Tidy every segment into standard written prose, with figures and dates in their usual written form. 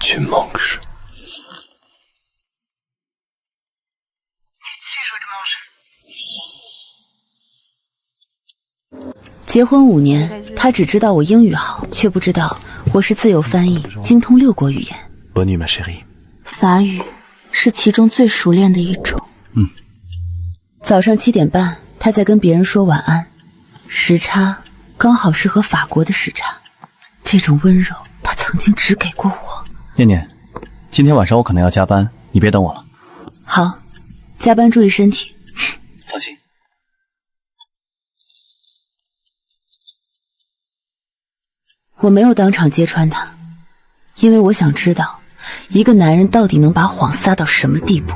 tu manques. Tu veux que mange？结婚5年，他只知道我英语好，却不知道我是自由翻译，精通6国语言。Bonne nuit, ma chérie。法语是其中最熟练的一种。早上7点半，他在跟别人说晚安，时差刚好是和法国的时差。这种温柔，他曾经只给过我。念念，今天晚上我可能要加班，你别等我了。好，加班注意身体。放心。我没有当场揭穿他，因为我想知道，一个男人到底能把谎撒到什么地步。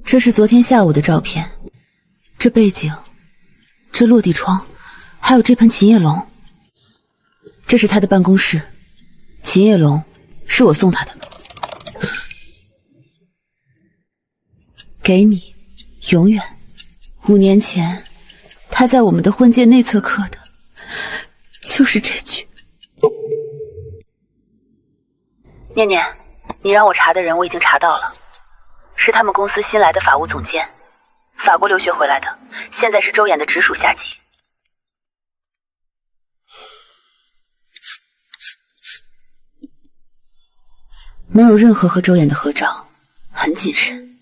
这是昨天下午的照片，这背景，这落地窗，还有这盆琴叶龙。这是他的办公室，琴叶龙是我送他的。给你，永远。5年前，他在我们的婚戒内侧刻的，就是这句。念念，你让我查的人我已经查到了。是他们公司新来的法务总监，法国留学回来的，现在是周岩的直属下级。没有任何和周岩的合照，很谨慎。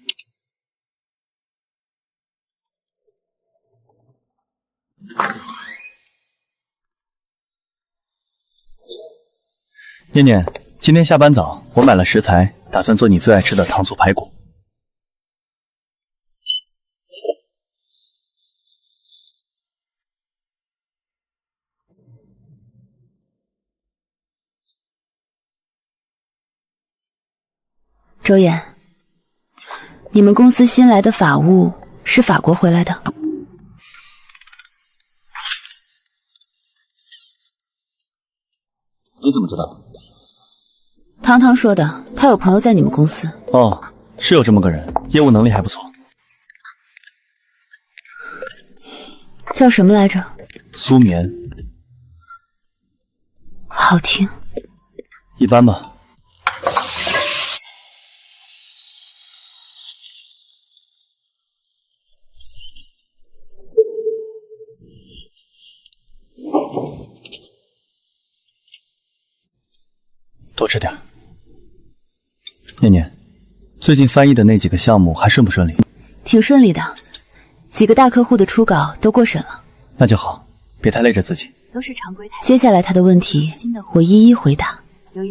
念念，今天下班早，我买了食材，打算做你最爱吃的糖醋排骨。周岩，你们公司新来的法务是法国回来的？你怎么知道？汤汤说的，他有朋友在你们公司。哦，是有这么个人，业务能力还不错。叫什么来着？苏眠。好听。一般吧。多吃点。念念，最近翻译的那几个项目还顺不顺利？挺顺利的，几个大客户的初稿都过审了。那就好，别太累着自己。都是常规台。接下来他的问题，我一一回答，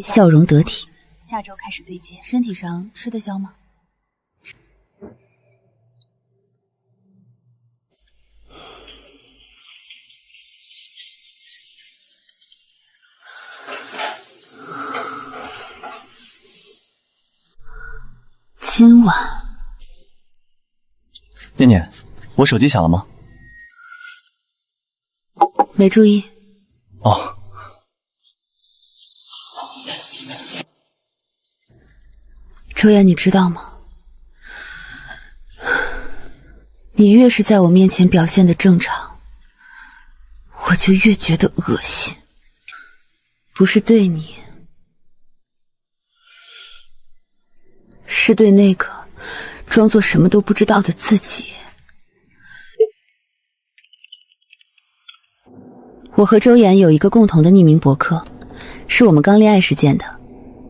笑容得体。下周开始对接。身体上吃得消吗？今晚，念念，我手机响了吗？没注意。哦，周岩，你知道吗？你越是在我面前表现的正常，我就越觉得恶心。不是对你，是对那个装作什么都不知道的自己。我和周岩有一个共同的匿名博客，是我们刚恋爱时建的，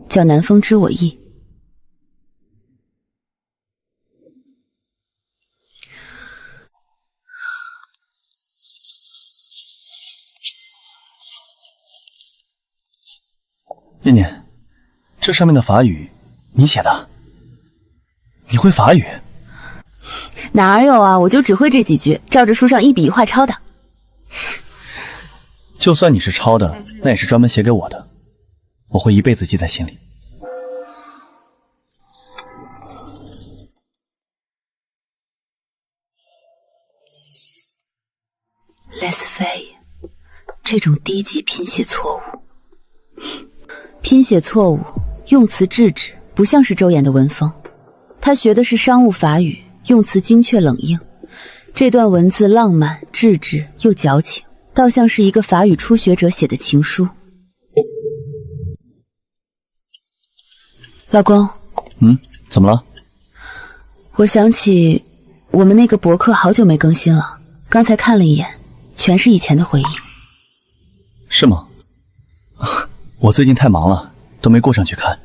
叫南风知我意。念念，这上面的法语你写的？你会法语？哪有啊，我就只会这几句，照着书上一笔一画抄的。就算你是抄的，那也是专门写给我的，我会一辈子记在心里。Les Faye， 这种低级拼写错误，拼写错误，用词制止，不像是周岩的文风。他学的是商务法语，用词精确冷硬。这段文字浪漫、稚稚又矫情，倒像是一个法语初学者写的情书。老公，怎么了？我想起我们那个博客好久没更新了，刚才看了一眼，全是以前的回忆。是吗？我最近太忙了，都没过上去看。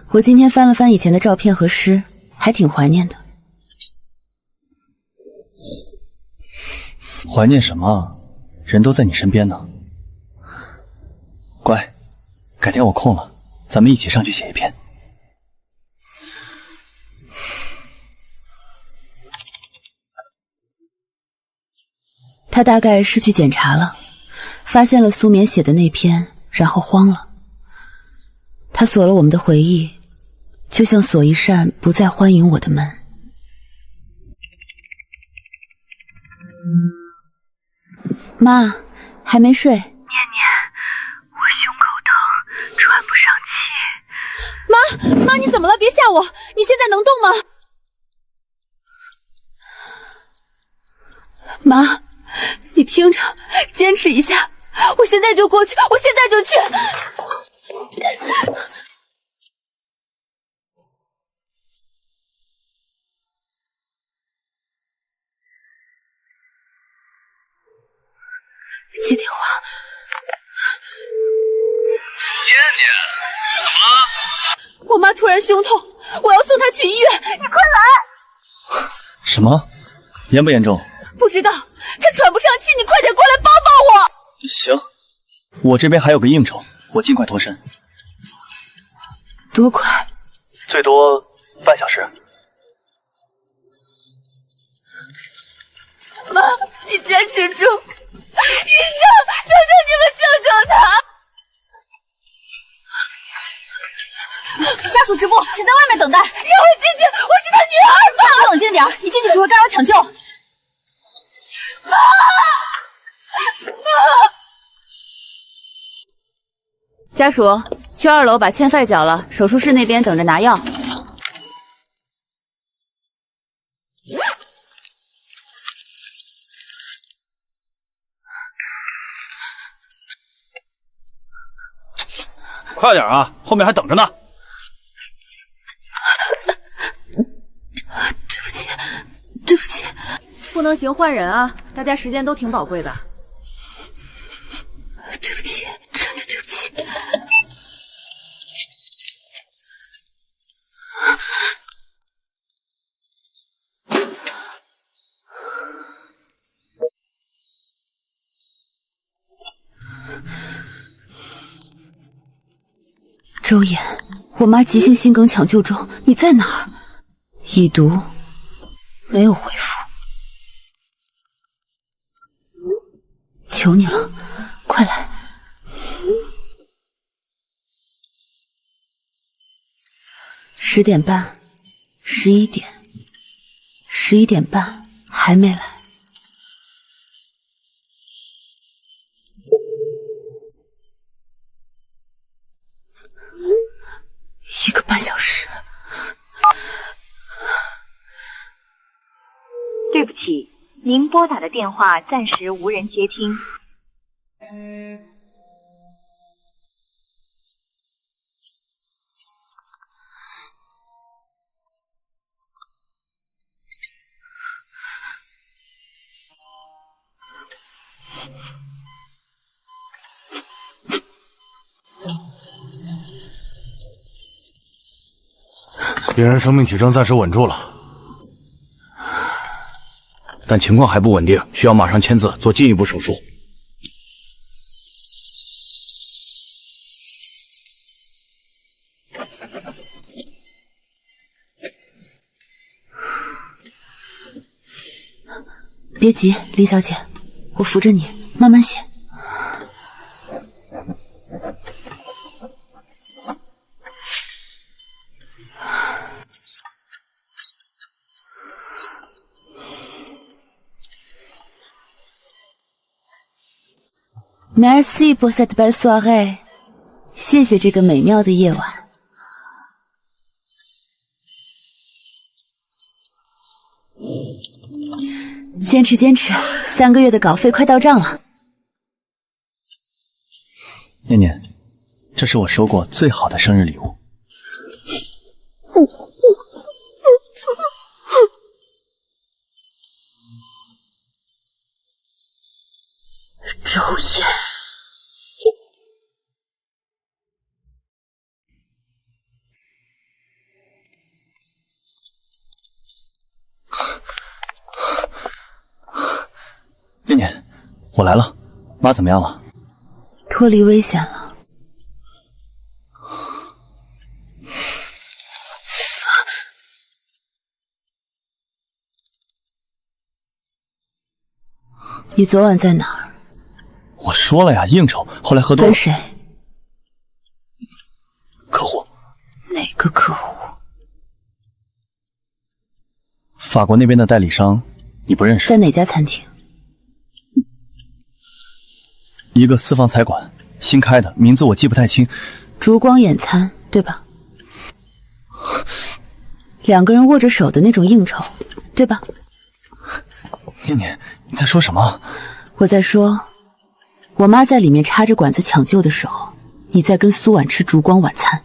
我今天翻了翻以前的照片和诗，还挺怀念的。怀念什么？人都在你身边呢。乖，改天我空了，咱们一起上去写一篇。他大概是去检查了，发现了苏棉写的那篇，然后慌了。他锁了我们的回忆，就像锁一扇不再欢迎我的门。妈，还没睡。念念，我胸口疼，喘不上气。妈，你怎么了？别吓我！你现在能动吗？妈，你听着，坚持一下，我现在就过去，我现在就去。接电话。念念，怎么了？我妈突然胸痛，我要送她去医院，你快来！什么？严不严重？不知道，她喘不上气，你快点过来帮帮我。行，我这边还有个应酬，我尽快脱身。多快？最多半小时。妈，你坚持住！医生，求求你们救救他！家属直播，请在外面等待。让我进去，我是他女儿嘛！请冷静点，你进去只会干扰抢救。妈！家属，去2楼把欠费缴了，手术室那边等着拿药。快点啊，后面还等着呢。对不起，对不起。不能行，换人啊！大家时间都挺宝贵的。对不起，真的对不起。周岩，我妈急性心梗抢救中，你在哪儿？已读，没有回复。求你了，快来！10点半，11点，11点半，还没来。1个半小时。对不起，您拨打的电话暂时无人接听。病人生命体征暂时稳住了，但情况还不稳定，需要马上签字做进一步手术。别急，李小姐，我扶着你，慢慢写。Merci pour cette belle soirée， 谢谢这个美妙的夜晚。坚持坚持，3个月的稿费快到账了。念念，这是我收过最好的生日礼物。周岩，念念，我来了，妈怎么样了？脱离危险了。你昨晚在哪儿？我说了呀，应酬，后来喝多了。跟谁？客户。哪个客户？法国那边的代理商，你不认识？在哪家餐厅？一个私房菜馆，新开的，名字我记不太清。烛光野餐，对吧？2个人握着手的那种应酬，对吧？念念，你在说什么？我在说，我妈在里面插着管子抢救的时候，你在跟苏婉吃烛光晚餐。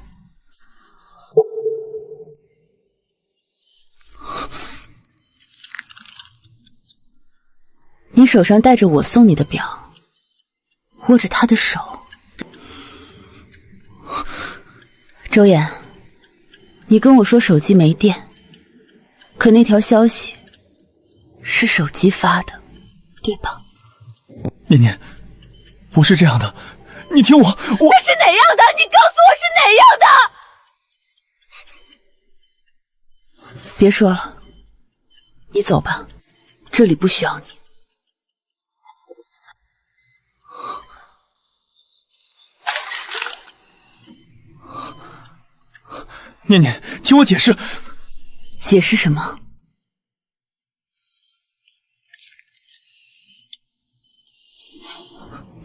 你手上戴着我送你的表，握着她的手。周岩，你跟我说手机没电，可那条消息是手机发的，对吧？念念，不是这样的，你听我，那是哪样的？你告诉我是哪样的！别说了，你走吧，这里不需要你。念念，听我解释。解释什么？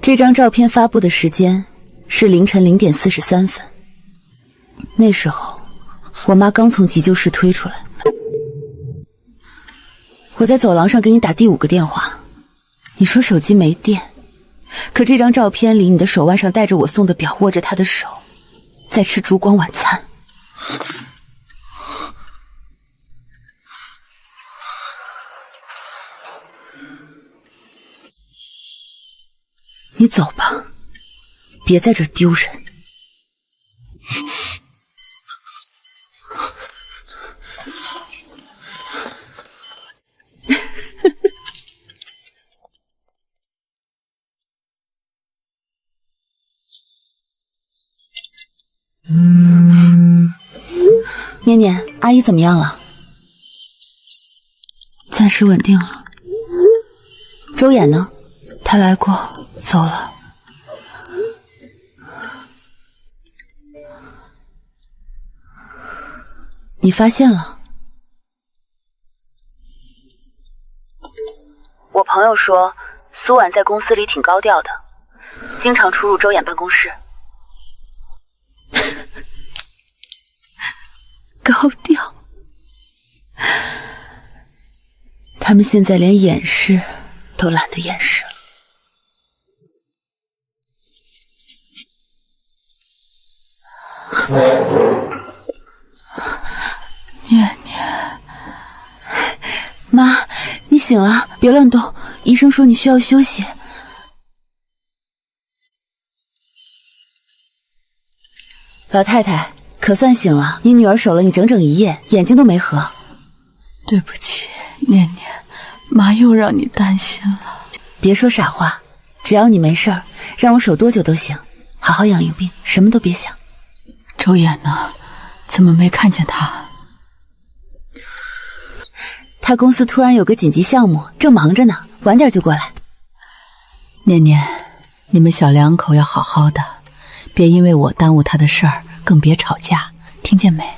这张照片发布的时间是凌晨0点43分，那时候我妈刚从急救室推出来。我在走廊上给你打第5个电话，你说手机没电，可这张照片里你的手腕上戴着我送的表，握着她的手，在吃烛光晚餐。你走吧，别在这儿丢人。念念，阿姨怎么样了？暂时稳定了。周衍呢？他来过，走了。你发现了？我朋友说，苏婉在公司里挺高调的，经常出入周衍办公室。高调？他们现在连掩饰都懒得掩饰了。念念，妈，你醒了，别乱动。医生说你需要休息。老太太，可算醒了。你女儿守了你整整1夜，眼睛都没合。对不起，念念，妈又让你担心了。别说傻话，只要你没事儿，让我守多久都行。好好养一病，什么都别想。周衍呢？怎么没看见他？他公司突然有个紧急项目，正忙着呢，晚点就过来。念念，你们小两口要好好的，别因为我耽误他的事儿，更别吵架，听见没？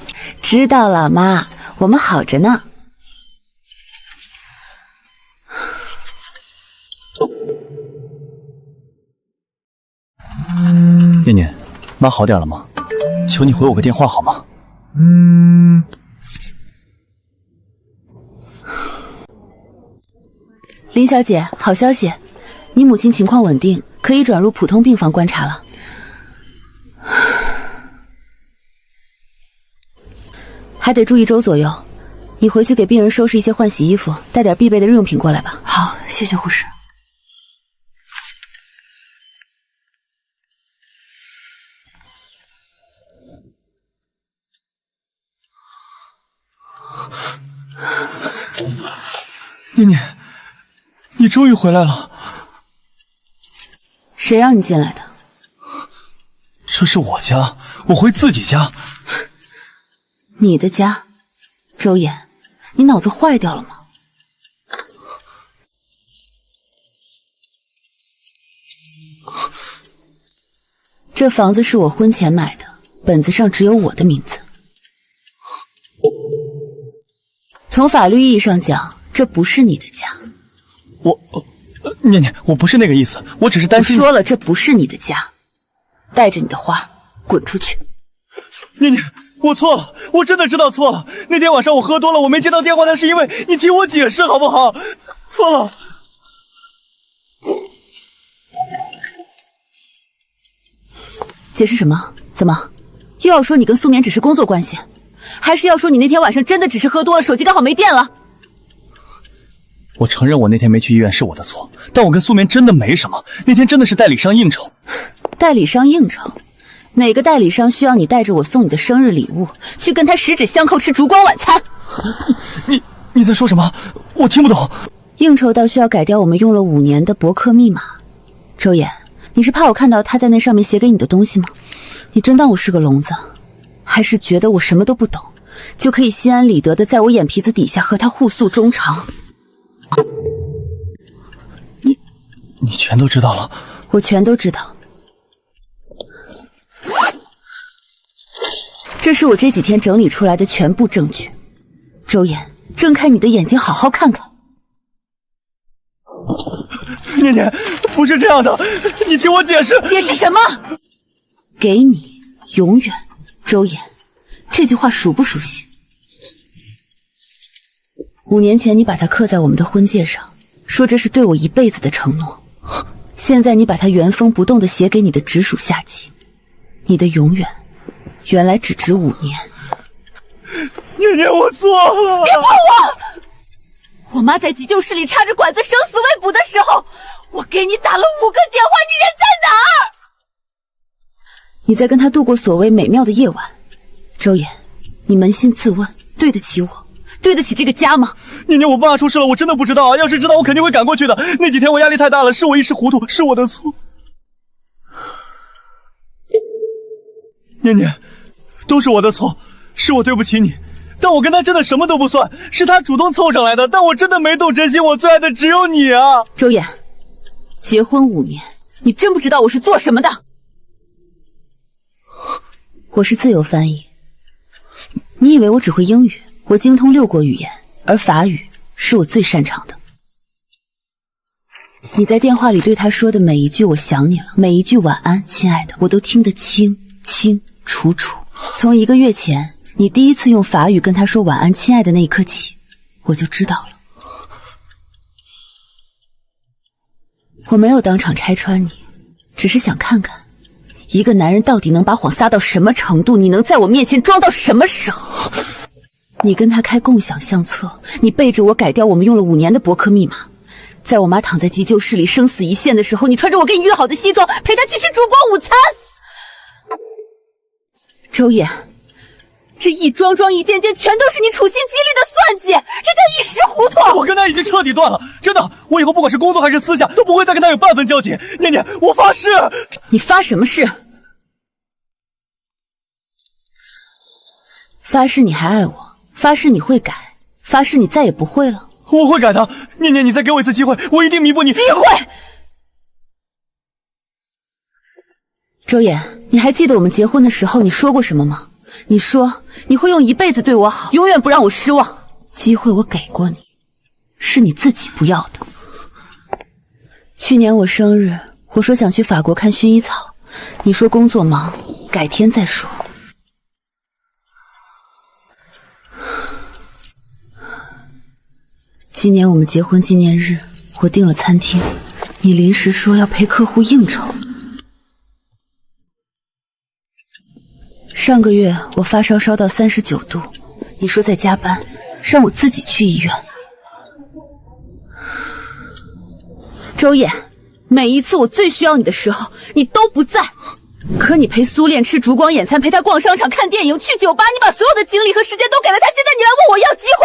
知道了，妈，我们好着呢。念念，妈好点了吗？求你回我个电话好吗？林小姐，好消息，你母亲情况稳定，可以转入普通病房观察了。还得住1周左右，你回去给病人收拾一些换洗衣服，带点必备的日用品过来吧。好，谢谢护士。念念，你终于回来了。谁让你进来的？这是我家，我回自己家。你的家？周衍，你脑子坏掉了吗？这房子是我婚前买的，本子上只有我的名字。从法律意义上讲，这不是你的家。念念，我不是那个意思，我只是担心。我说了，这不是你的家，带着你的花滚出去。念念，我错了，我真的知道错了。那天晚上我喝多了，我没接到电话，那是因为你替我解释，好不好？错了。解释什么？怎么又要说你跟苏眠只是工作关系，还是要说你那天晚上真的只是喝多了，手机刚好没电了？我承认我那天没去医院是我的错，但我跟苏眠真的没什么，那天真的是代理商应酬。代理商应酬？哪个代理商需要你带着我送你的生日礼物去跟他十指相扣吃烛光晚餐？你在说什么？我听不懂。应酬到需要改掉我们用了5年的博客密码。周衍，你是怕我看到他在那上面写给你的东西吗？你真当我是个聋子，还是觉得我什么都不懂，就可以心安理得的在我眼皮子底下和他互诉衷肠？你全都知道了？我全都知道。这是我这几天整理出来的全部证据。周衍，睁开你的眼睛，好好看看。念念，不是这样的，你听我解释。解释什么？给你永远，周衍，这句话熟不熟悉？5年前你把它刻在我们的婚戒上，说这是对我一辈子的承诺。现在你把它原封不动地写给你的直属下级，你的永远原来只值5年。念念，我错了。别碰我！我妈在急救室里插着管子生死未卜的时候，我给你打了5个电话，你人在哪儿？你在跟他度过所谓美妙的夜晚。周衍，你扪心自问，对得起我，对得起这个家吗？念念，我爸出事了，我真的不知道啊！要是知道，我肯定会赶过去的。那几天我压力太大了，是我一时糊涂，是我的错。念念，都是我的错，是我对不起你。但我跟他真的什么都不算，是他主动凑上来的，但我真的没懂珍惜我最爱的只有你啊！周衍，结婚5年，你真不知道我是做什么的？我是自由翻译。你以为我只会英语？我精通6国语言，而法语是我最擅长的。你在电话里对他说的每一句我想你了，每一句晚安亲爱的，我都听得清清楚楚。从1个月前你第一次用法语跟他说晚安亲爱的那一刻起，我就知道了。我没有当场拆穿你，只是想看看一个男人到底能把谎撒到什么程度，你能在我面前装到什么时候。你跟他开共享相册，你背着我改掉我们用了5年的博客密码，在我妈躺在急救室里生死一线的时候，你穿着我给你约好的西装陪她去吃烛光午餐。周衍，这一桩桩一件件全都是你处心积虑的算计，这叫一时糊涂。我跟他已经彻底断了，真的，我以后不管是工作还是私下都不会再跟他有半分交集。念念，我发誓。你发什么誓？发誓你还爱我，发誓你会改，发誓你再也不会了。我会改的，念念，你再给我一次机会，我一定弥补你。机会？周衍，你还记得我们结婚的时候你说过什么吗？你说你会用一辈子对我好，永远不让我失望。机会我给过你，是你自己不要的。去年我生日，我说想去法国看薰衣草，你说工作忙，改天再说。今年我们结婚纪念日，我订了餐厅，你临时说要陪客户应酬。上个月我发烧烧到39度，你说在加班，让我自己去医院。周烨，每一次我最需要你的时候，你都不在。可你陪苏恋吃烛光晚餐，陪她逛商场、看电影、去酒吧，你把所有的精力和时间都给了她，现在你来问我要机会。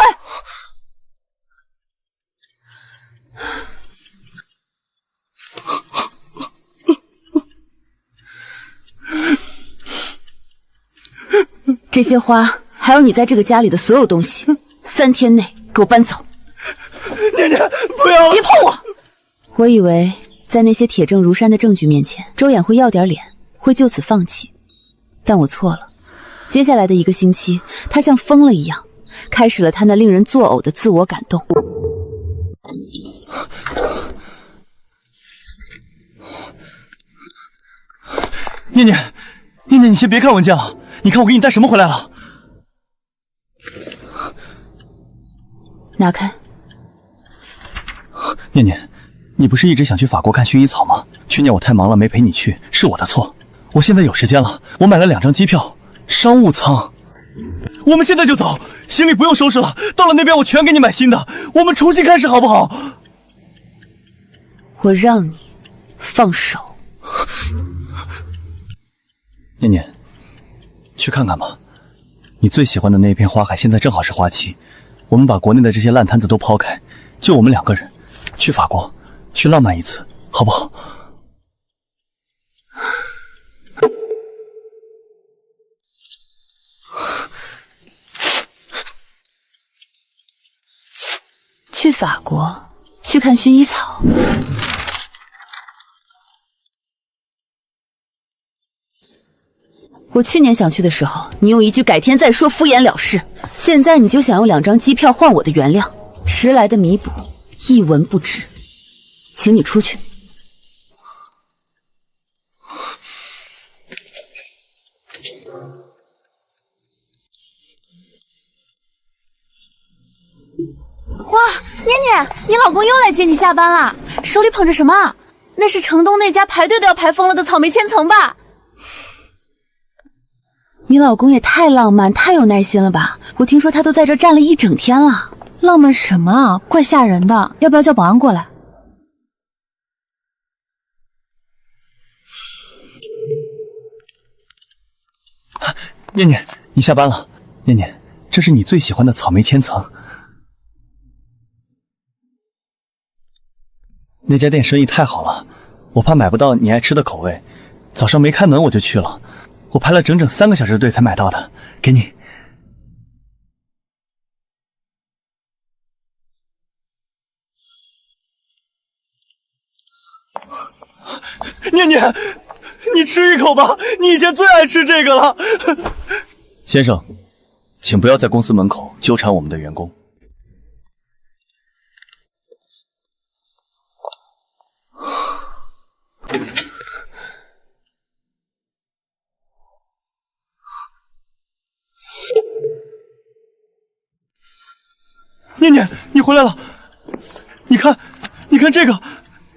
这些花，还有你在这个家里的所有东西，3天内给我搬走。念念，不要！别碰我！我以为在那些铁证如山的证据面前，周衍会要点脸，会就此放弃，但我错了。接下来的1个星期，他像疯了一样，开始了他那令人作呕的自我感动。念念，念念，你先别看文件了，你看我给你带什么回来了？拿开。念念，你不是一直想去法国看薰衣草吗？去年我太忙了没陪你去，是我的错。我现在有时间了，我买了2张机票，商务舱。我们现在就走，行李不用收拾了，到了那边我全给你买新的，我们重新开始好不好？我让你放手。念念，去看看吧，你最喜欢的那片花海现在正好是花期，我们把国内的这些烂摊子都抛开，就我们2个人去法国，去浪漫一次，好不好？去法国，去看薰衣草。我去年想去的时候，你用一句改天再说敷衍了事，现在你就想用2张机票换我的原谅，迟来的弥补一文不值，请你出去。哇，念念，你老公又来接你下班啦，手里捧着什么？那是城东那家排队都要排疯了的草莓千层吧？你老公也太浪漫太有耐心了吧，我听说他都在这站了1整天了。浪漫什么啊，怪吓人的，要不要叫保安过来？念念，你下班了。念念，这是你最喜欢的草莓千层。那家店生意太好了，我怕买不到你爱吃的口味，早上没开门我就去了，我排了整整3个小时的队才买到的，给你。念念，你吃一口吧，你以前最爱吃这个了。先生，请不要在公司门口纠缠我们的员工。念念，你回来了，你看，你看这个，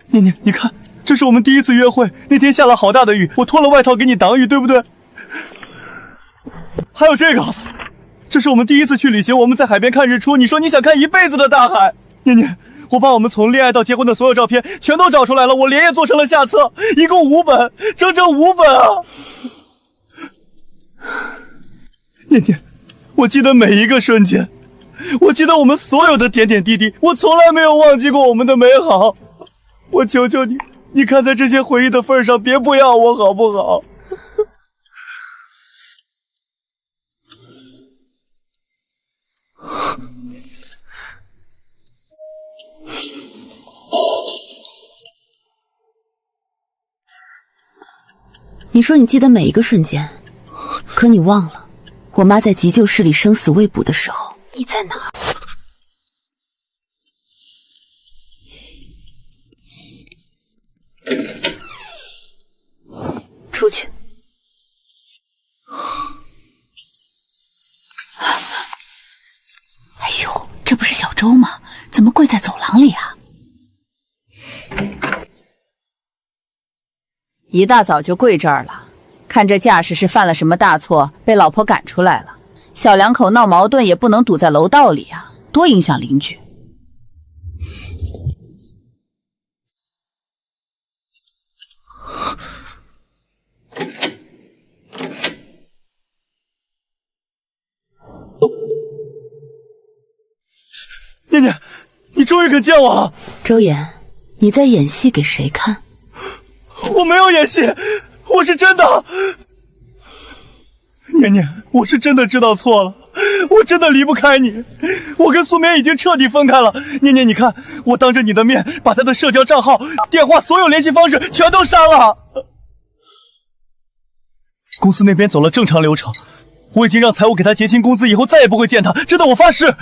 念念，你看，这是我们第一次约会，那天下了好大的雨，我脱了外套给你挡雨，对不对？还有这个，这是我们第一次去旅行，我们在海边看日出，你说你想看一辈子的大海。念念，我把我们从恋爱到结婚的所有照片全都找出来了，我连夜做成了下册，一共5本，整整5本啊！念念，我记得每一个瞬间，我记得我们所有的点点滴滴，我从来没有忘记过我们的美好。我求求你，你看在这些回忆的份上，别不要我好不好？你说你记得每一个瞬间，可你忘了，我妈在急救室里生死未卜的时候，你在哪儿？出去。哎呦，这不是小周吗？怎么跪在走廊里啊？一大早就跪这儿了，看这架势是犯了什么大错，被老婆赶出来了。小两口闹矛盾也不能堵在楼道里啊，多影响邻居。念念，你终于肯见我了。周岩，你在演戏给谁看？我没有演戏，我是真的。念念，我是真的知道错了，我真的离不开你。我跟苏眠已经彻底分开了。念念，你看，我当着你的面把他的社交账号、电话、所有联系方式全都删了。公司那边走了正常流程，我已经让财务给他结清工资，以后再也不会见他。真的，我发誓。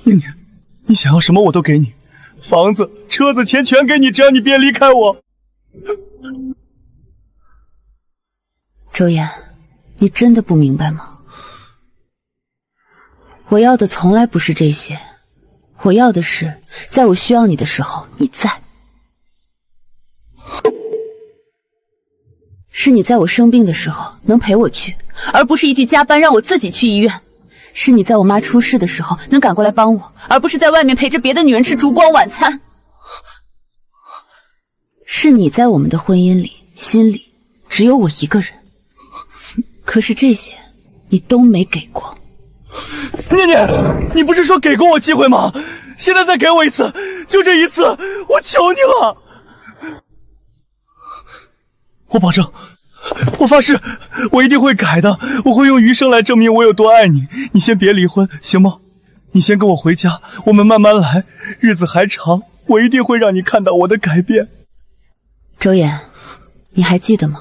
念念，你想要什么我都给你，房子、车子、钱全给你，只要你别离开我。周岩，你真的不明白吗？我要的从来不是这些，我要的是在我需要你的时候你在，是你在我生病的时候能陪我去，而不是一句加班让我自己去医院。是你在我妈出事的时候能赶过来帮我，而不是在外面陪着别的女人吃烛光晚餐。是你在我们的婚姻里心里只有我一个人，可是这些你都没给过。念念，你不是说给过我机会吗？现在再给我一次，就这一次，我求你了。我保证，我发誓，我一定会改的，我会用余生来证明我有多爱你。你先别离婚，行吗？你先跟我回家，我们慢慢来，日子还长，我一定会让你看到我的改变。周岩，你还记得吗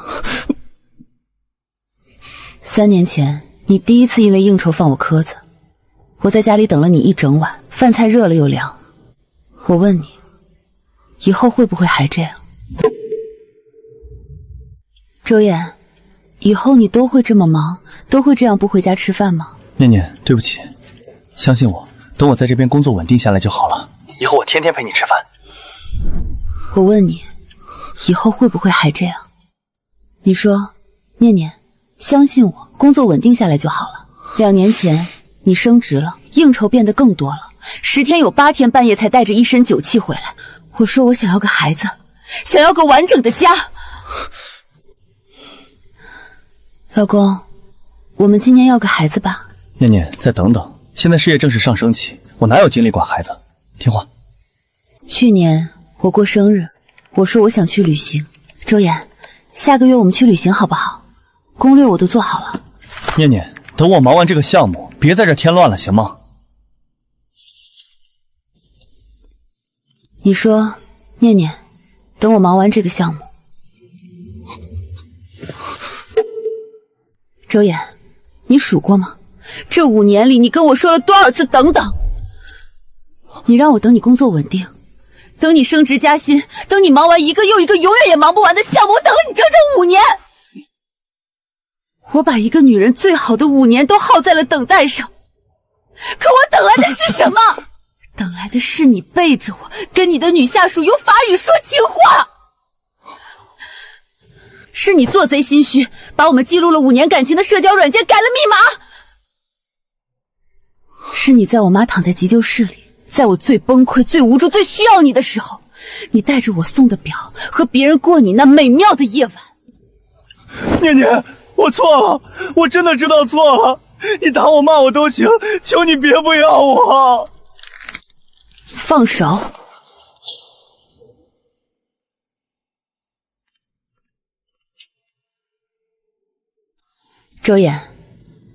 ？3年前，你第一次因为应酬放我鸽子，我在家里等了你一整晚，饭菜热了又凉。我问你，以后会不会还这样？周岩，以后你都会这么忙，都会这样不回家吃饭吗？念念，对不起，相信我，等我在这边工作稳定下来就好了。以后我天天陪你吃饭。我问你，以后会不会还这样？你说，念念，相信我，工作稳定下来就好了。2年前你升职了，应酬变得更多了，10天有8天半夜才带着一身酒气回来。我说我想要个孩子，想要个完整的家。老公，我们今年要个孩子吧。念念，再等等，现在事业正是上升期，我哪有精力管孩子？听话。去年我过生日，我说我想去旅行。周岩，下个月我们去旅行好不好？攻略我都做好了。念念，等我忙完这个项目，别在这添乱了，行吗？你说，念念，等我忙完这个项目。周岩，你数过吗？这5年里，你跟我说了多少次等等？你让我等你工作稳定，等你升职加薪，等你忙完一个又一个永远也忙不完的项目，我等了你整整5年。我把一个女人最好的5年都耗在了等待上，可我等来的是什么？等来的是你背着我，跟你的女下属用法语说情话。是你做贼心虚，把我们记录了5年感情的社交软件改了密码。是你在我妈躺在急救室里，在我最崩溃、最无助、最需要你的时候，你带着我送的表和别人过你那美妙的夜晚。念念，我错了，我真的知道错了，你打我骂我都行，求你别不要我。放手。周岩，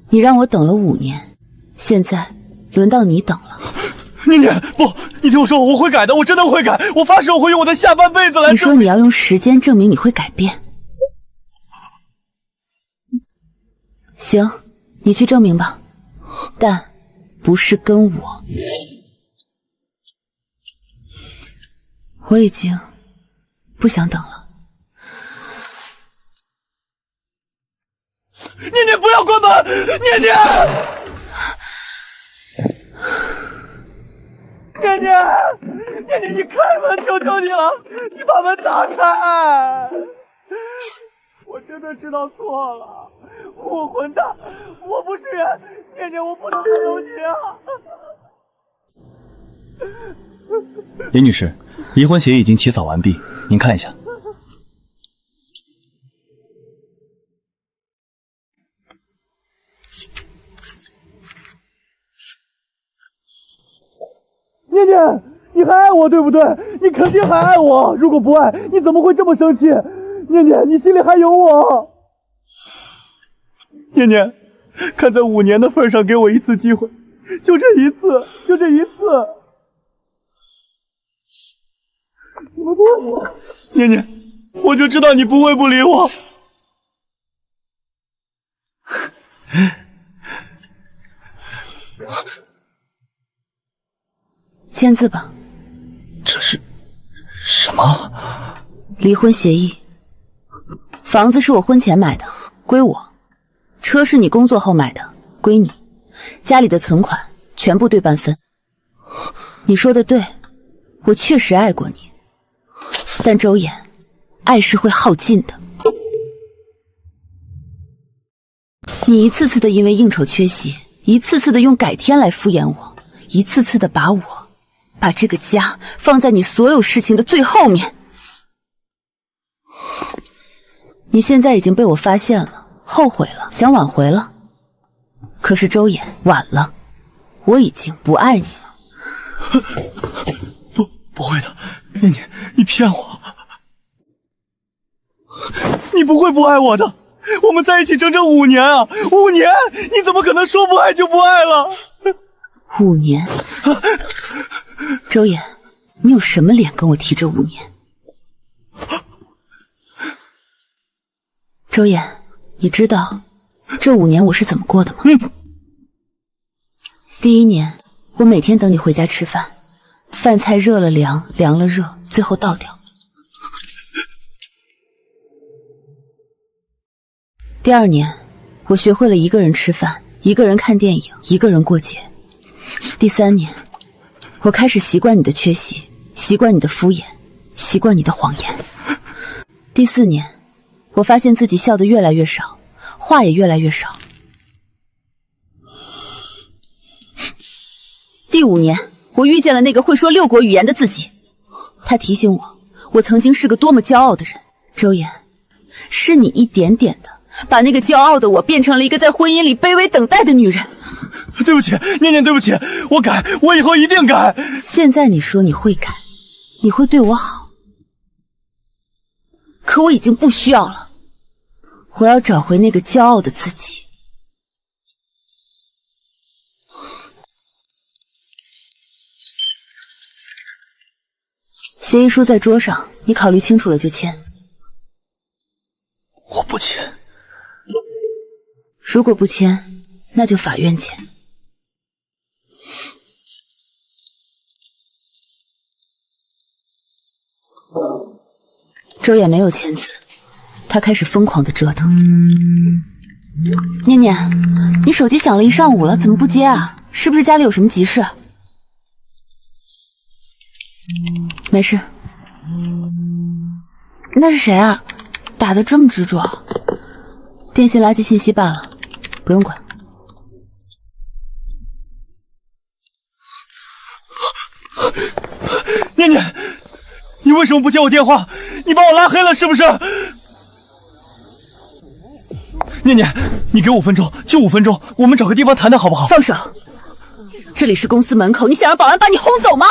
你让我等了5年，现在轮到你等了。念念，不，你听我说，我会改的，我真的会改，我发誓我会用我的下半辈子来。你说你要用时间证明你会改变。行，你去证明吧，但不是跟我。我已经不想等了。念念，不要关门！念念。念念，念念，你开门，求求你了，你把门打开！我真的知道错了，我混蛋，我不是人，念念，我不能留你啊！林女士，离婚协议已经起草完毕，您看一下。念念，你还爱我对不对？你肯定还爱我，如果不爱，你怎么会这么生气？念念，你心里还有我。念念，看在5年的份上，给我一次机会，就这一次，就这一次。你们不会，念念，我就知道你不会不理我。签字吧。这是什么？离婚协议。房子是我婚前买的，归我；车是你工作后买的，归你；家里的存款全部对半分。你说的对，我确实爱过你，但周衍，爱是会耗尽的。你一次次的因为应酬缺席，一次次的用改天来敷衍我，一次次的把这个家放在你所有事情的最后面。你现在已经被我发现了，后悔了，想挽回了。可是周衍，晚了，我已经不爱你了。不会的，念念，你骗我，你不会不爱我的。我们在一起整整5年啊，5年，你怎么可能说不爱就不爱了？5年，周衍，你有什么脸跟我提这5年？周衍，你知道这5年我是怎么过的吗？第1年，我每天等你回家吃饭，饭菜热了凉，凉了热，最后倒掉。第2年，我学会了一个人吃饭，一个人看电影，一个人过节。第3年，我开始习惯你的缺席，习惯你的敷衍，习惯你的谎言。第4年，我发现自己笑得越来越少，话也越来越少。第5年，我遇见了那个会说6国语言的自己，他提醒我，我曾经是个多么骄傲的人。周衍，是你一点点的把那个骄傲的我变成了一个在婚姻里卑微等待的女人。对不起，念念，对不起，我改，我以后一定改。现在你说你会改，你会对我好，可我已经不需要了。我要找回那个骄傲的自己。协议书在桌上，你考虑清楚了就签。我不签。如果不签，那就法院签。周衍没有签字，他开始疯狂的折腾。念念，你手机响了1上午了，怎么不接啊？是不是家里有什么急事？没事。那是谁啊？打得这么执着？电信垃圾信息罢了，不用管。念念，你为什么不接我电话？你把我拉黑了是不是？念念，你给5分钟，就5分钟，我们找个地方谈谈好不好？放手！这里是公司门口，你想让保安把你轰走吗？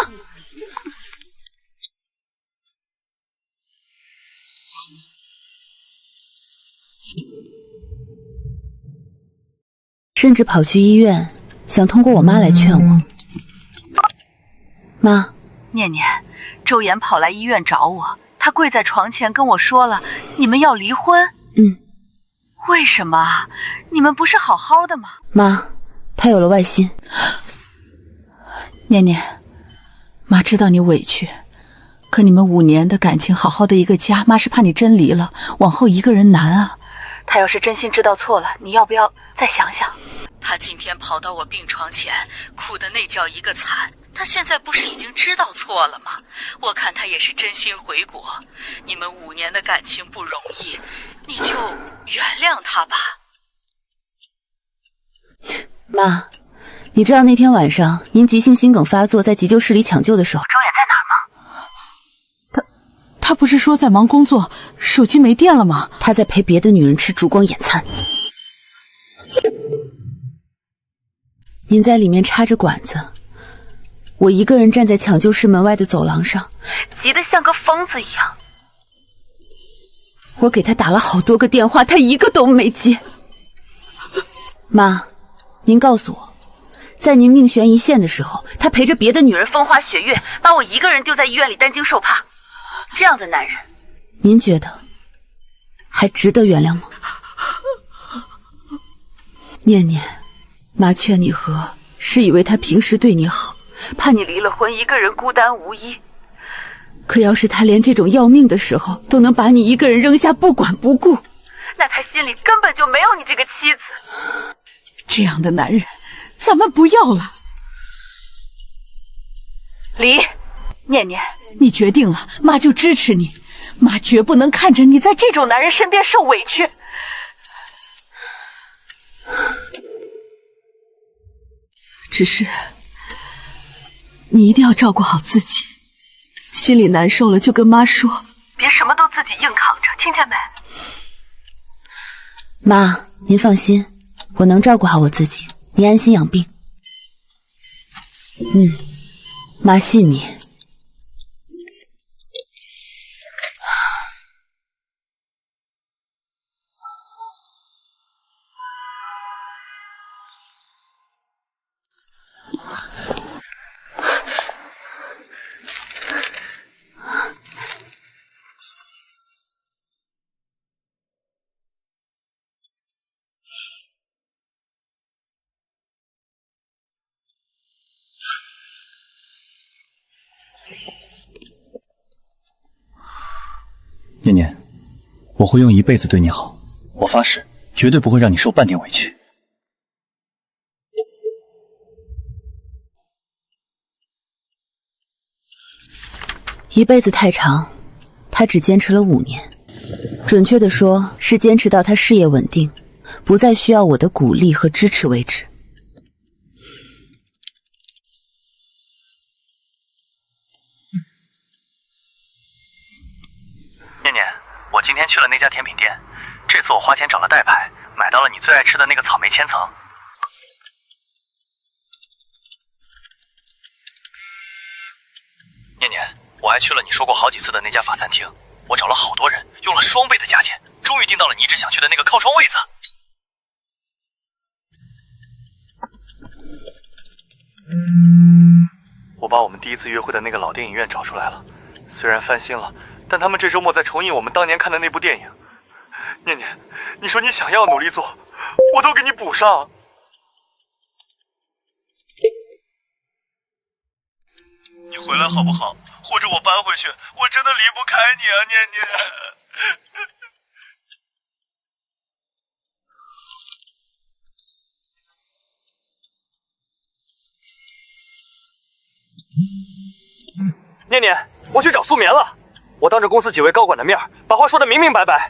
甚至跑去医院，想通过我妈来劝我。妈，念念，周衍跑来医院找我，他跪在床前跟我说了，你们要离婚。为什么？你们不是好好的吗？妈，他有了外心。念念，妈知道你委屈，可你们5年的感情，好好的一个家，妈是怕你真离了，往后一个人难啊。他要是真心知道错了，你要不要再想想？他今天跑到我病床前，哭得那叫一个惨，他现在不是已经知道错了吗？我看他也是真心回国。你们5年的感情不容易，你就原谅他吧。妈，你知道那天晚上您急性心梗发作在急救室里抢救的时候，周远在哪儿吗？他不是说在忙工作，手机没电了吗？他在陪别的女人吃烛光野餐。您在里面插着管子，我一个人站在抢救室门外的走廊上，急得像个疯子一样。我给他打了好多个电话，他一个都没接。妈，您告诉我，在您命悬一线的时候，他陪着别的女人风花雪月，把我一个人丢在医院里担惊受怕，这样的男人，您觉得还值得原谅吗？念念，妈劝你和，是以为他平时对你好，怕你离了婚一个人孤单无依。可要是他连这种要命的时候都能把你一个人扔下不管不顾，那他心里根本就没有你这个妻子。这样的男人咱们不要了。离，念念，你决定了，妈就支持你。妈绝不能看着你在这种男人身边受委屈。只是你一定要照顾好自己，心里难受了就跟妈说，别什么都自己硬扛着，听见没？妈，您放心，我能照顾好我自己，您安心养病。妈信你。念念，我会用一辈子对你好，我发誓，绝对不会让你受半点委屈。一辈子太长，他只坚持了5年，准确的说是坚持到他事业稳定，不再需要我的鼓励和支持为止。念念，我今天去了那家甜品店，这次我花钱找了代牌，买到了你最爱吃的那个草莓千层。念念，我还去了你说过好几次的那家法餐厅，我找了好多人，用了双倍的价钱，终于订到了你一直想去的那个靠窗位子。我把我们第一次约会的那个老电影院找出来了，虽然翻新了，但他们这周末在重映我们当年看的那部电影。念念，你说你想要努力做，我都给你补上。你回来好不好？或者我搬回去，我真的离不开你啊，念念。念念，我去找苏眠了。我当着公司几位高管的面，把话说得明明白白。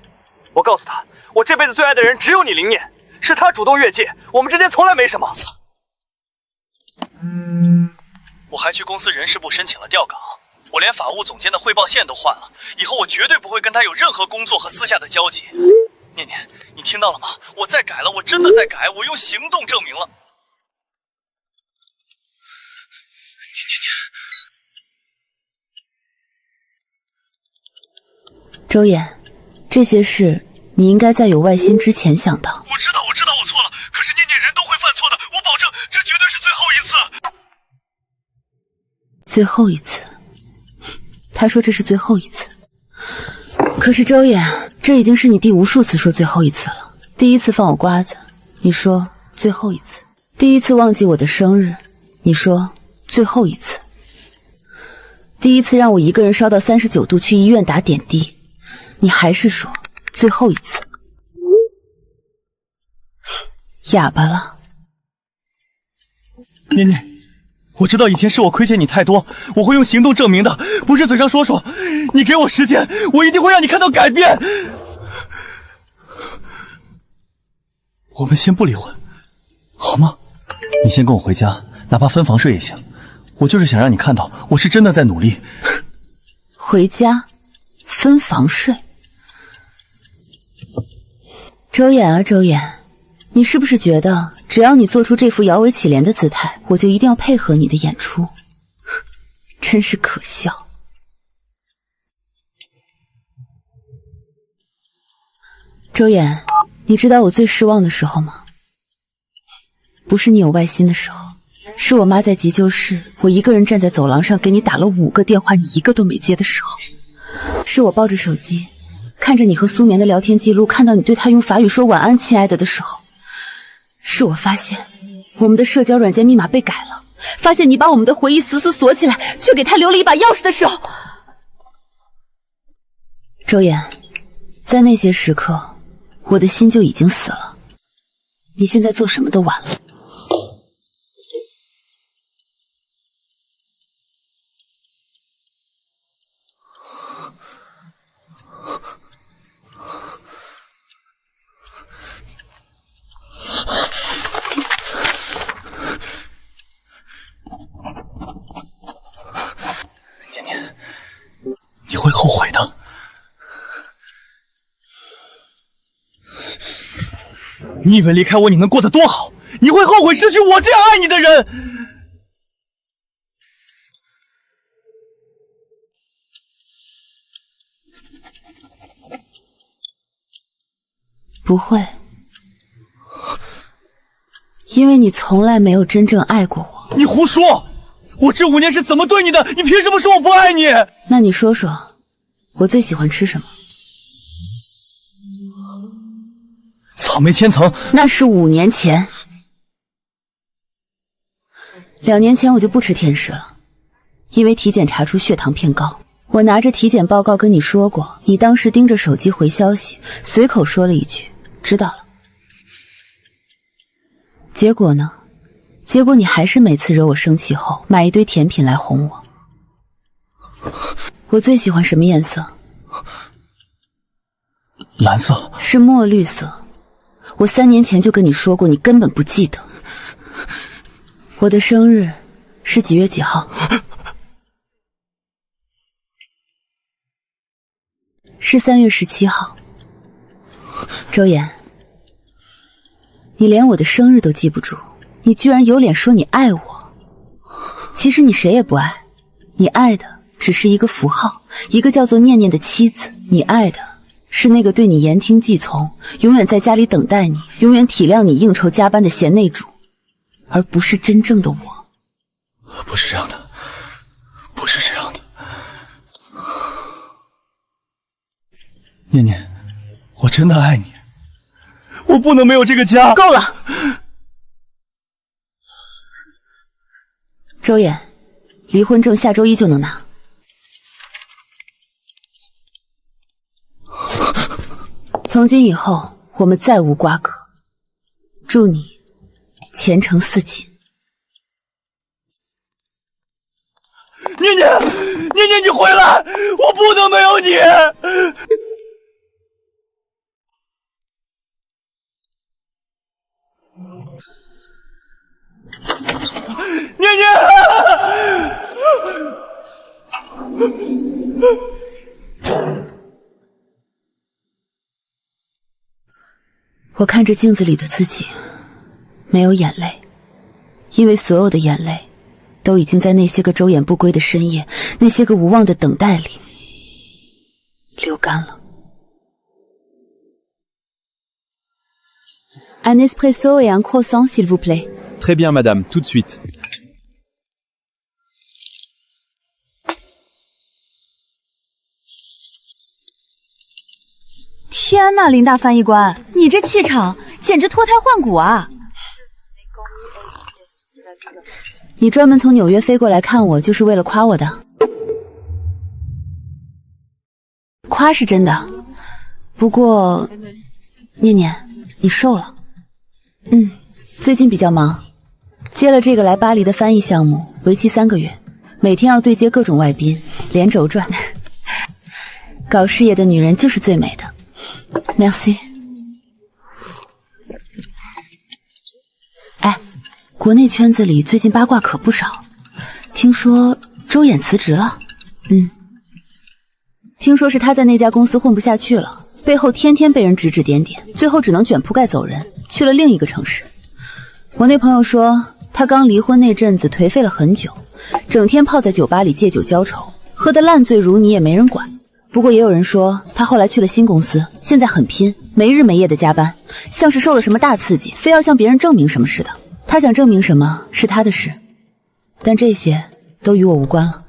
我告诉他，我这辈子最爱的人只有你灵念，是他主动越界，我们之间从来没什么。我还去公司人事部申请了调岗，我连法务总监的汇报线都换了，以后我绝对不会跟他有任何工作和私下的交集。念念，你听到了吗？我再改了，我真的在改，我用行动证明了。周衍，这些事你应该在有外心之前想到。我知道我错了，可是念念人都会犯错的，我保证这绝对是最后一次。最后一次？他说这是最后一次。可是周衍，这已经是你第无数次说最后一次了。第一次放我瓜子，你说最后一次；第一次忘记我的生日，你说最后一次；第一次让我一个人烧到39度去医院打点滴，你还是说最后一次。哑巴了。念念，我知道以前是我亏欠你太多，我会用行动证明的，不是嘴上说说。你给我时间，我一定会让你看到改变。我们先不离婚，好吗？你先跟我回家，哪怕分房睡也行。我就是想让你看到，我是真的在努力。回家，分房睡。周衍啊，周衍，你是不是觉得只要你做出这副摇尾乞怜的姿态，我就一定要配合你的演出？真是可笑。周衍，你知道我最失望的时候吗？不是你有外心的时候，是我妈在急救室，我一个人站在走廊上给你打了5个电话，你一个都没接的时候；是我抱着手机看着你和苏眠的聊天记录，看到你对他用法语说晚安亲爱的的时候；是我发现我们的社交软件密码被改了，发现你把我们的回忆死死锁起来，却给他留了一把钥匙的时候。周衍，在那些时刻我的心就已经死了，你现在做什么都晚了。念念，你会后悔的。你以为离开我你能过得多好？你会后悔失去我这样爱你的人。不会，因为你从来没有真正爱过我。你胡说！我这5年是怎么对你的？你凭什么说我不爱你？那你说说，我最喜欢吃什么？草莓千层。那是5年前。2年前我就不吃甜食了，因为体检查出血糖偏高。我拿着体检报告跟你说过，你当时盯着手机回消息，随口说了一句知道了。结果呢？结果你还是每次惹我生气后买一堆甜品来哄我。我最喜欢什么颜色？蓝色。是墨绿色。我3年前就跟你说过，你根本不记得。我的生日是几月几号？是3月17号。周衍，你连我的生日都记不住，你居然有脸说你爱我。其实你谁也不爱，你爱的只是一个符号，一个叫做念念的妻子。你爱的是那个对你言听计从，永远在家里等待你，永远体谅你应酬加班的贤内助，而不是真正的我。不是这样的，不是这样的。念念，我真的爱你，我不能没有这个家。够了，周衍，离婚证下周1就能拿。从今以后，我们再无瓜葛。祝你前程似锦。念念，念念，你回来！我不能没有你。念念，我看着镜子里的自己，没有眼泪，因为所有的眼泪都已经在那些个周衍不归的深夜，那些个无望的等待里流干了。Un espresso et un croissant, s'il vous plaît. Très bien, madame, tout de suite. 天哪，林大翻译官，你这气场简直脱胎换骨啊！你专门从纽约飞过来看我，就是为了夸我的？夸是真的，不过，念念，你瘦了。最近比较忙，接了这个来巴黎的翻译项目，为期3个月，每天要对接各种外宾，连轴转。搞事业的女人就是最美的。Merci。哎，国内圈子里最近八卦可不少，听说周衍辞职了。听说是他在那家公司混不下去了，背后天天被人指指点点，最后只能卷铺盖走人，去了另一个城市。我那朋友说，他刚离婚那阵子颓废了很久，整天泡在酒吧里借酒浇愁，喝得烂醉如泥也没人管。不过也有人说，他后来去了新公司，现在很拼，没日没夜的加班，像是受了什么大刺激，非要向别人证明什么似的。他想证明什么是他的事，但这些都与我无关了。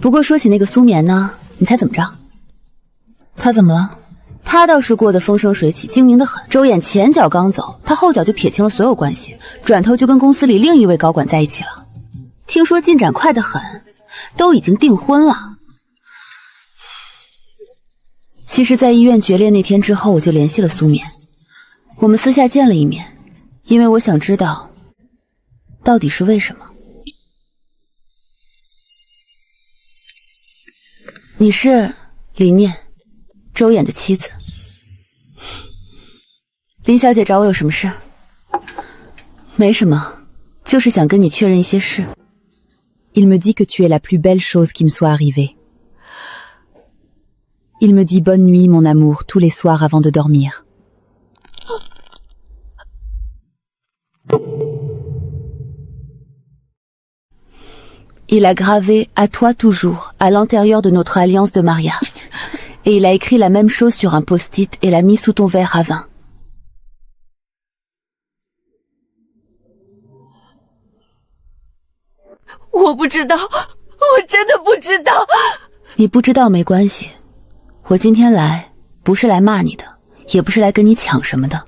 不过说起那个苏眠呢，你猜怎么着？他怎么了？他倒是过得风生水起，精明得很。周衍前脚刚走，他后脚就撇清了所有关系，转头就跟公司里另一位高管在一起了。听说进展快得很，都已经订婚了。其实在医院决裂那天之后，我就联系了苏眠，我们私下见了一面，因为我想知道到底是为什么。你是林念，周衍的妻子。林小姐找我有什么事？没什么，就是想跟你确认一些事。Il me dit que tu es la plus belle chose qui me soit arrivée. Il me dit bonne nuit, mon amour, tous les soirs avant de dormir. Il a gravé « à toi toujours » à l'intérieur de notre alliance de mariage. Et il a écrit la même chose sur un post-it et l'a mis sous ton verre à vin. 我不知道，我真的不知道。你不知道没关系，我今天来不是来骂你的，也不是来跟你抢什么的。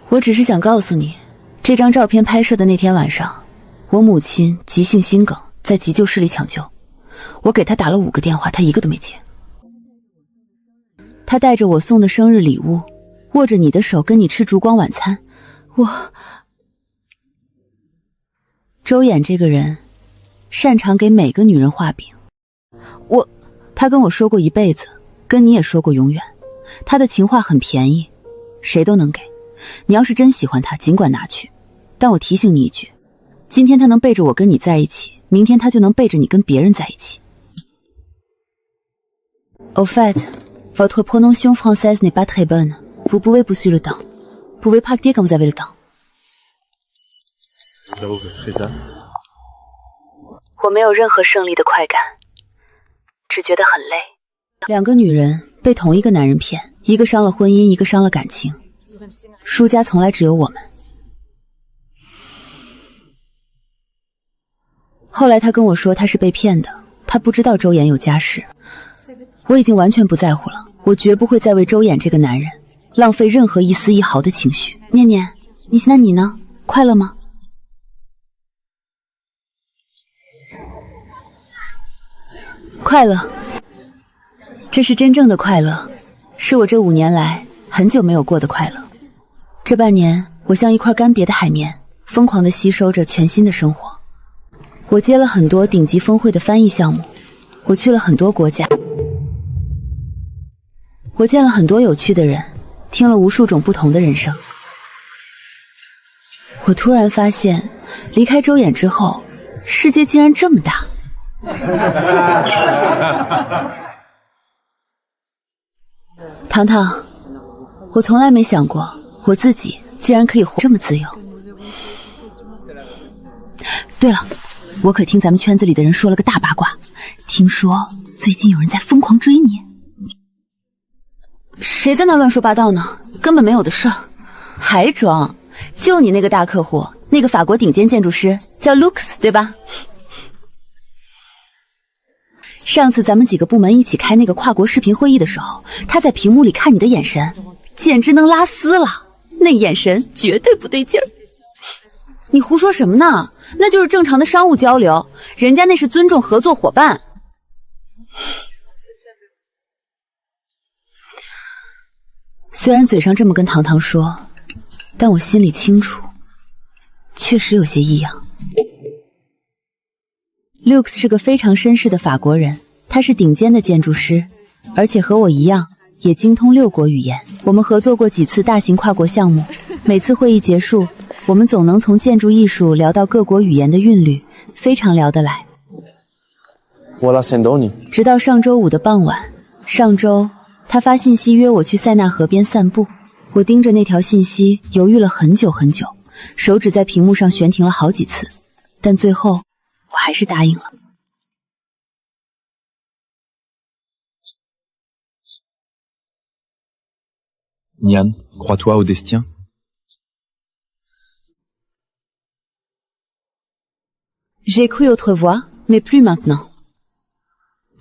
我只是想告诉你，这张照片拍摄的那天晚上，我母亲急性心梗，在急救室里抢救，我给她打了5个电话，她一个都没接。她带着我送的生日礼物，握着你的手跟你吃烛光晚餐。周衍这个人擅长给每个女人画饼，他跟我说过一辈子，跟你也说过永远。他的情话很便宜，谁都能给。你要是真喜欢他，尽管拿去。但我提醒你一句，今天他能背着我跟你在一起，明天他就能背着你跟别人在一起。Au fait, votre prononciation française n'est pas très bonne. Vous pouvez pousser le temps. Vous pouvez pratiquer quand vous avez le temps. 我没有任何胜利的快感，只觉得很累。2个女人被同一个男人骗，一个伤了婚姻，一个伤了感情。输家从来只有我们。后来他跟我说他是被骗的，他不知道周衍有家室。我已经完全不在乎了，我绝不会再为周衍这个男人浪费任何一丝一毫的情绪。念念，那你呢？快乐吗？快乐，这是真正的快乐，是我这5年来很久没有过的快乐。这半年，我像一块干瘪的海绵，疯狂地吸收着全新的生活。我接了很多顶级峰会的翻译项目，我去了很多国家，我见了很多有趣的人，听了无数种不同的人生。我突然发现，离开周衍之后，世界竟然这么大。糖糖，我从来没想过我自己竟然可以活这么自由。对了，我可听咱们圈子里的人说了个大八卦，听说最近有人在疯狂追你。谁在那乱说八道呢？根本没有的事儿，还装。就你那个大客户，那个法国顶尖建筑师叫 Lux 对吧？上次咱们几个部门一起开那个跨国视频会议的时候，他在屏幕里看你的眼神简直能拉丝了，那眼神绝对不对劲儿。你胡说什么呢？那就是正常的商务交流，人家那是尊重合作伙伴。虽然嘴上这么跟糖糖说，但我心里清楚，确实有些异样。Lux 是个非常绅士的法国人，他是顶尖的建筑师，而且和我一样，也精通6国语言。我们合作过几次大型跨国项目，每次会议结束，我们总能从建筑艺术聊到各国语言的韵律，非常聊得来。直到上周5的傍晚，上周他发信息约我去塞纳河边散步，我盯着那条信息犹豫了很久很久，手指在屏幕上悬停了好几次，但最后我还是答应了。Nian, crois-toi au destin? J'ai cru autrefois, mais plus maintenant.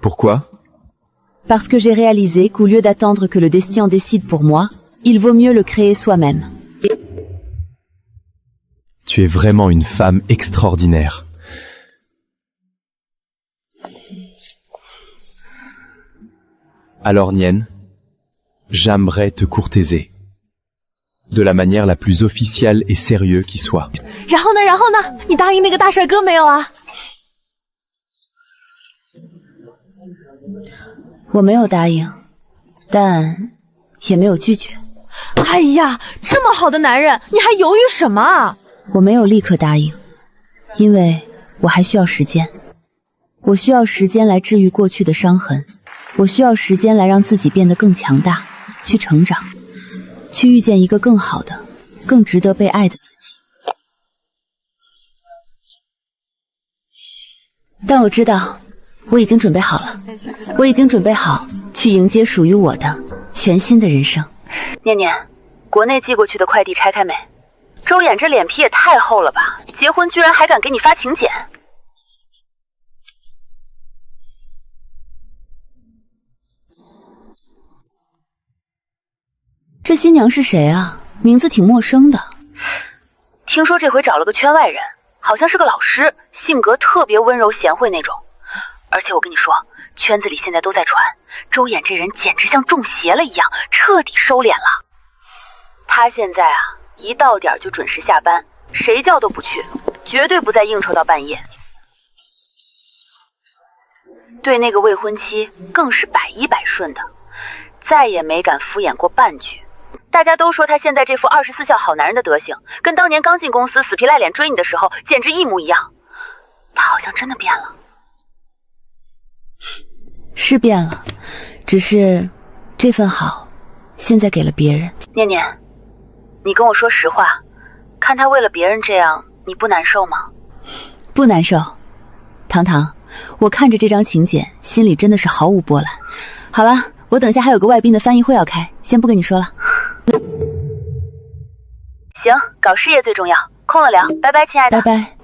Pourquoi? Parce que j'ai réalisé qu'au lieu d'attendre que le destin décide pour moi, il vaut mieux le créer soi-même. Tu es vraiment une femme extraordinaire. Alors Nian, j'aimerais te courtiser. De la manière la plus officielle et sérieuse qui soit. 然后呢？你答应那个大帅哥没有啊？我没有答应，但也没有拒绝。哎呀，这么好的男人，你还犹豫什么啊？我没有立刻答应，因为我还需要时间。我需要时间来治愈过去的伤痕，我需要时间来让自己变得更强大，去成长，去遇见一个更好的、更值得被爱的自己。但我知道，我已经准备好了，我已经准备好去迎接属于我的全新的人生。念念，国内寄过去的快递拆开没？周衍这脸皮也太厚了吧，结婚居然还敢给你发请柬。这新娘是谁啊？名字挺陌生的。听说这回找了个圈外人，好像是个老师，性格特别温柔贤惠那种。而且我跟你说，圈子里现在都在传，周衍这人简直像中邪了一样，彻底收敛了。他现在啊，一到点就准时下班，谁叫都不去，绝对不再应酬到半夜。对那个未婚妻更是百依百顺的，再也没敢敷衍过半句。大家都说他现在这副24孝好男人的德行，跟当年刚进公司死皮赖脸追你的时候简直一模一样。他好像真的变了。是变了，只是这份好现在给了别人。念念，你跟我说实话，看他为了别人这样，你不难受吗？不难受。糖糖，我看着这张请柬，心里真的是毫无波澜。好了，我等下还有个外宾的翻译会要开，先不跟你说了。行，搞事业最重要，空了聊，拜拜，亲爱的。拜拜。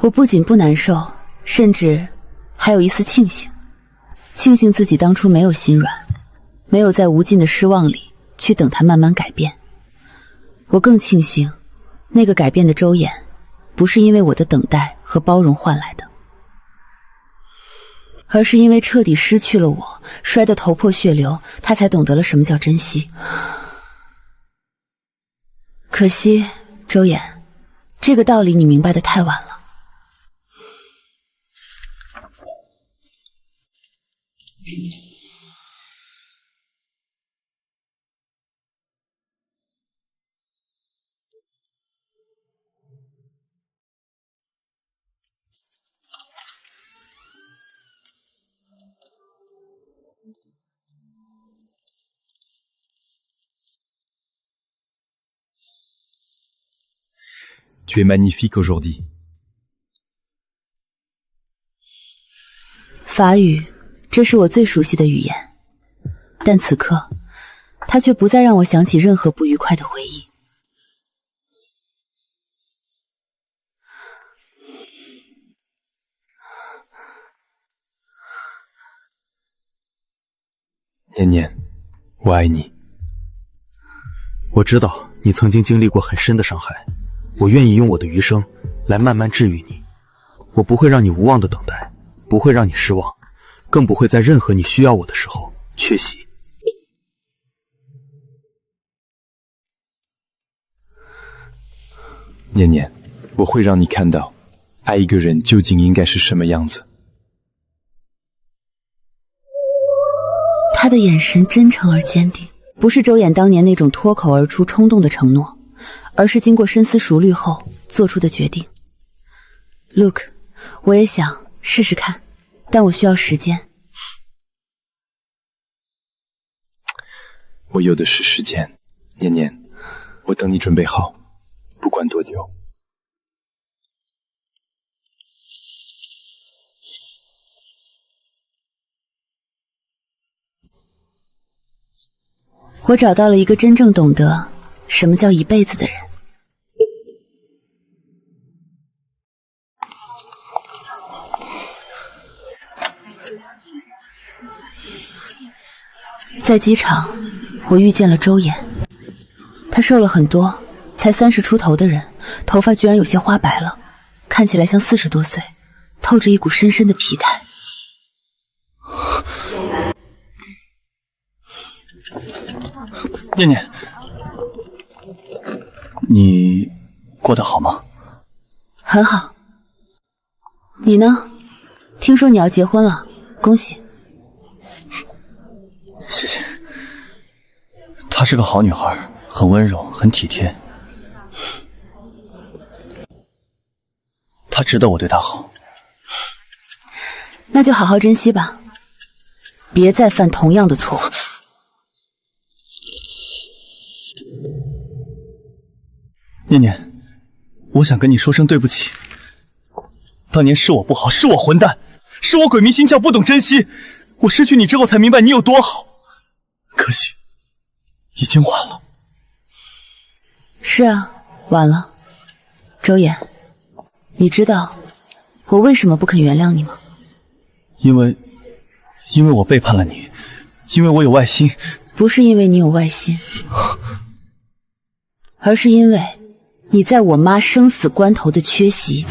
我不仅不难受，甚至还有一丝庆幸，庆幸自己当初没有心软，没有在无尽的失望里去等他慢慢改变。我更庆幸，那个改变的周衍，不是因为我的等待和包容换来的，而是因为彻底失去了我，摔得头破血流，他才懂得了什么叫珍惜。可惜，周衍，这个道理你明白得太晚了。Tu es magnifique aujourd'hui. 法语，这是我最熟悉的语言，但此刻，它却不再让我想起任何不愉快的回忆。念念，我爱你。我知道你曾经经历过很深的伤害，我愿意用我的余生来慢慢治愈你。我不会让你无望的等待，不会让你失望，更不会在任何你需要我的时候缺席。念念，我会让你看到爱一个人究竟应该是什么样子。他的眼神真诚而坚定，不是周衍当年那种脱口而出冲动的承诺，而是经过深思熟虑后做出的决定。Look， 我也想试试看，但我需要时间。我有的是时间，念念，我等你准备好，不管多久。我找到了一个真正懂得什么叫一辈子的人。在机场，我遇见了周衍。他瘦了很多，才30出头的人，头发居然有些花白了，看起来像40多岁，透着一股深深的疲态。念念，你过得好吗？很好。你呢？听说你要结婚了，恭喜。谢谢。她是个好女孩，很温柔，很体贴。她值得我对她好。那就好好珍惜吧，别再犯同样的错误。念念，我想跟你说声对不起。当年是我不好，是我混蛋，是我鬼迷心窍，不懂珍惜。我失去你之后才明白你有多好，可惜已经晚了。是啊，晚了。周衍，你知道我为什么不肯原谅你吗？因为我背叛了你，因为我有外心。不是因为你有外心，而是因为你在我妈生死关头的缺席。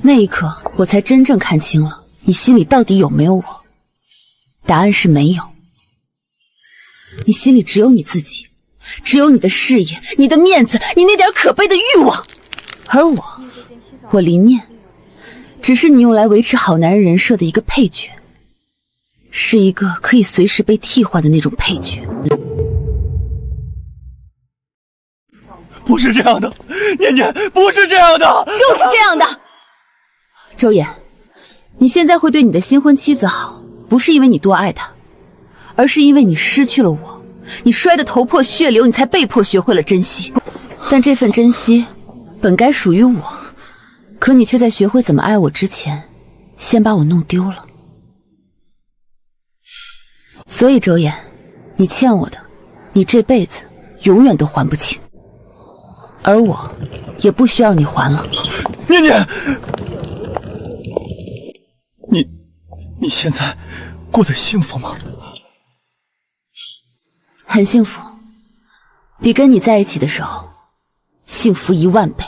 那一刻，我才真正看清了你心里到底有没有我。答案是没有。你心里只有你自己，只有你的事业，你的面子，你那点可悲的欲望。而我林念，只是你用来维持好男人人设的一个配角，是一个可以随时被替换的那种配角。不是这样的，念念，不是这样的，就是这样的。周衍，你现在会对你的新婚妻子好，不是因为你多爱她，而是因为你失去了我，你摔得头破血流，你才被迫学会了珍惜。但这份珍惜本该属于我，可你却在学会怎么爱我之前，先把我弄丢了。所以周衍，你欠我的，你这辈子永远都还不清，而我也不需要你还了。念念，你现在过得幸福吗？很幸福，比跟你在一起的时候幸福10000倍。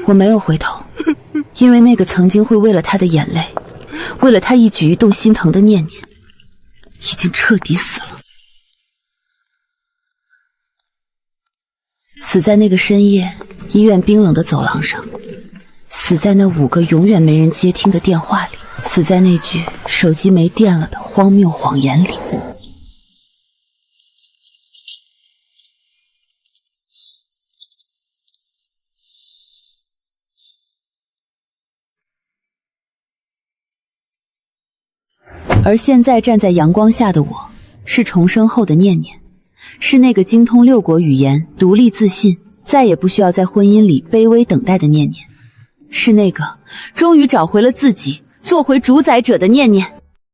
我没有回头，因为那个曾经会为了他的眼泪，为了他一举一动心疼的念念，已经彻底死了。死在那个深夜医院冰冷的走廊上，死在那5个永远没人接听的电话里，死在那句手机没电了的荒谬谎言里。而现在站在阳光下的我，是重生后的念念，是那个精通6国语言、独立自信，再也不需要在婚姻里卑微等待的念念，是那个终于找回了自己，做回主宰者的念念。